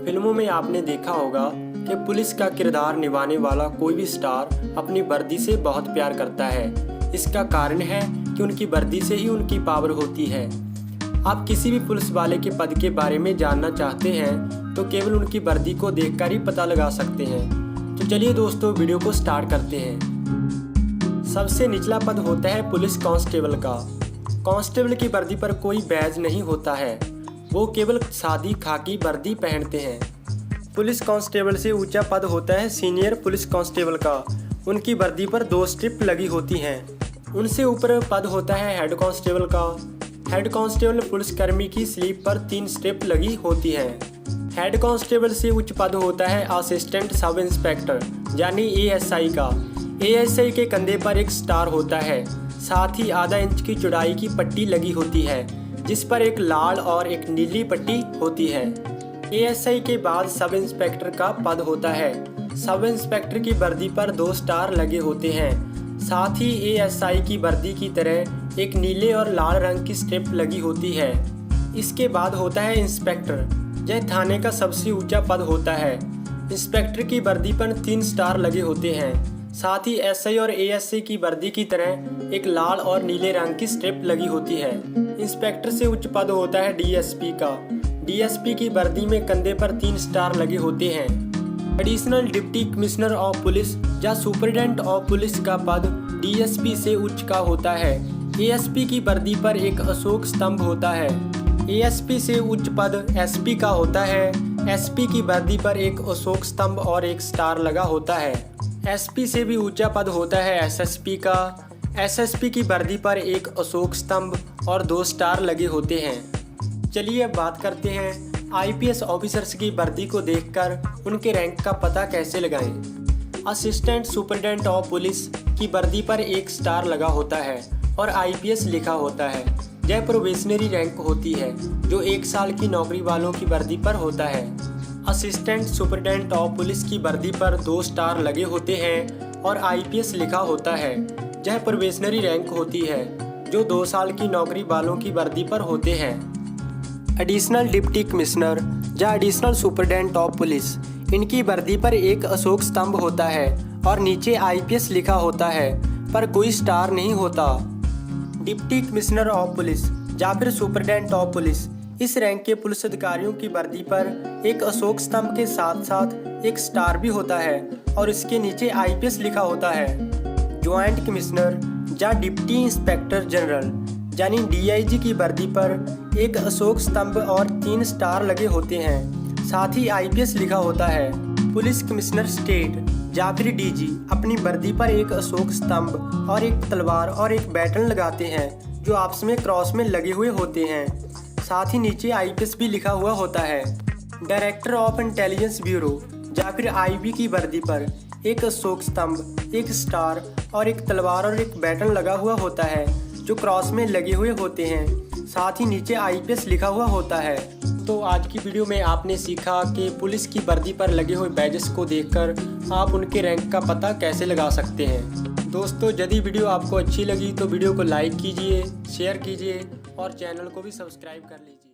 फिल्मों में आपने देखा होगा कि पुलिस का किरदार निभाने वाला कोई भी स्टार अपनी वर्दी से बहुत प्यार करता है। इसका कारण है कि उनकी वर्दी से ही उनकी पावर होती है। आप किसी भी पुलिस वाले के पद के बारे में जानना चाहते हैं तो केवल उनकी वर्दी को देखकर ही पता लगा सकते हैं। तो चलिए दोस्तों, वीडियो को स्टार्ट करते हैं। सबसे निचला पद होता है पुलिस कांस्टेबल का। कांस्टेबल की वर्दी पर कोई बैज नहीं होता है, वो केवल सादी खाकी वर्दी पहनते हैं। पुलिस कांस्टेबल से ऊंचा पद होता है सीनियर पुलिस कांस्टेबल का। उनकी वर्दी पर 2 स्ट्रिप लगी होती हैं। उनसे ऊपर पद होता है हेड कांस्टेबल का। हेड कांस्टेबल पुलिसकर्मी की स्लीव पर 3 स्ट्रिप लगी होती हैं। हेड कांस्टेबल से उच्च पद होता है असिस्टेंट सब इंस्पेक्टर यानी ASI का। ASI के कंधे पर एक स्टार होता है, साथ ही आधा इंच की चौड़ाई की पट्टी लगी होती है जिस पर एक लाल और एक नीली पट्टी होती है। ASI के बाद सब इंस्पेक्टर का पद होता है। सब इंस्पेक्टर की वर्दी पर 2 स्टार लगे होते हैं, साथ ही ASI की वर्दी की तरह एक नीले और लाल रंग की स्ट्रिप लगी होती है। इसके बाद होता है इंस्पेक्टर। यह थाने का सबसे ऊंचा पद होता है। इंस्पेक्टर की वर्दी पर 3 स्टार लगे होते हैं, साथ ही SI और ASI की वर्दी की तरह एक लाल और नीले रंग की स्ट्रिप लगी होती है। इंस्पेक्टर से उच्च पद होता है DSP का। DSP की वर्दी में कंधे पर 3 स्टार लगे होते हैं। Additional deputy commissioner of police या सुपरिटेंडेंट ऑफ पुलिस का पद DSP से उच्च का होता है। ASP की वर्दी पर एक अशोक स्तंभ होता है। ASP से उच्च पद SP का होता है। SP की वर्दी पर एक अशोक स्तंभ और एक स्टार लगा होता है। SP से भी ऊंचा पद होता है SSP का। SSP की वर्दी पर एक अशोक स्तंभ और 2 स्टार लगे होते हैं। चलिए अब बात करते हैं IPS ऑफिसर्स की वर्दी को देखकर उनके रैंक का पता कैसे लगाएं। असिस्टेंट सुपरिटेंडेंट ऑफ पुलिस की वर्दी पर एक स्टार लगा होता है और IPS लिखा होता है। यह प्रोबेशनरी रैंक होती है जो 1 साल की नौकरी वालों की वर्दी पर होता है। असिस्टेंट सुपरिटेंडेंट ऑफ पुलिस की वर्दी पर 2 स्टार लगे होते हैं और IPS लिखा होता है। यह प्रोबेशनरी रैंक होती है जो 2 साल की नौकरी वालों की वर्दी पर होते हैं। एडिशनल डिप्टी कमिश्नर या एडिशनल सुपरिटेंडेंट ऑफ पुलिस, इनकी वर्दी पर एक अशोक स्तंभ होता है और नीचे IPS लिखा होता है पर कोई स्टार नहीं होता। डिप्टी कमिश्नर ऑफ पुलिस या फिर सुपरिटेंडेंट ऑफ पुलिस, इस रैंक के पुलिस अधिकारियों की वर्दी पर एक अशोक स्तंभ के साथ साथ एक स्टार भी होता है और इसके नीचे IPS लिखा होता है। ज्वाइंट कमिश्नर या डिप्टी इंस्पेक्टर जनरल यानी DIG की वर्दी पर एक अशोक स्तंभ और 3 स्टार लगे होते हैं, साथ ही IPS लिखा होता है। पुलिस कमिश्नर स्टेट या फिर DG अपनी वर्दी पर एक अशोक स्तंभ और एक तलवार और एक बैटन लगाते हैं जो आपस में क्रॉस में लगे हुए होते हैं, साथ ही नीचे IPS भी लिखा हुआ होता है। डायरेक्टर ऑफ इंटेलिजेंस ब्यूरो या फिर IB की वर्दी पर एक अशोक स्तंभ, एक स्टार और एक तलवार और एक बैटन लगा हुआ होता है जो क्रॉस में लगे हुए होते हैं, साथ ही नीचे IPS लिखा हुआ होता है। तो आज की वीडियो में आपने सीखा कि पुलिस की वर्दी पर लगे हुए बैजेस को देखकर आप उनके रैंक का पता कैसे लगा सकते हैं। दोस्तों, यदि वीडियो आपको अच्छी लगी तो वीडियो को लाइक कीजिए, शेयर कीजिए और चैनल को भी सब्सक्राइब कर लीजिए।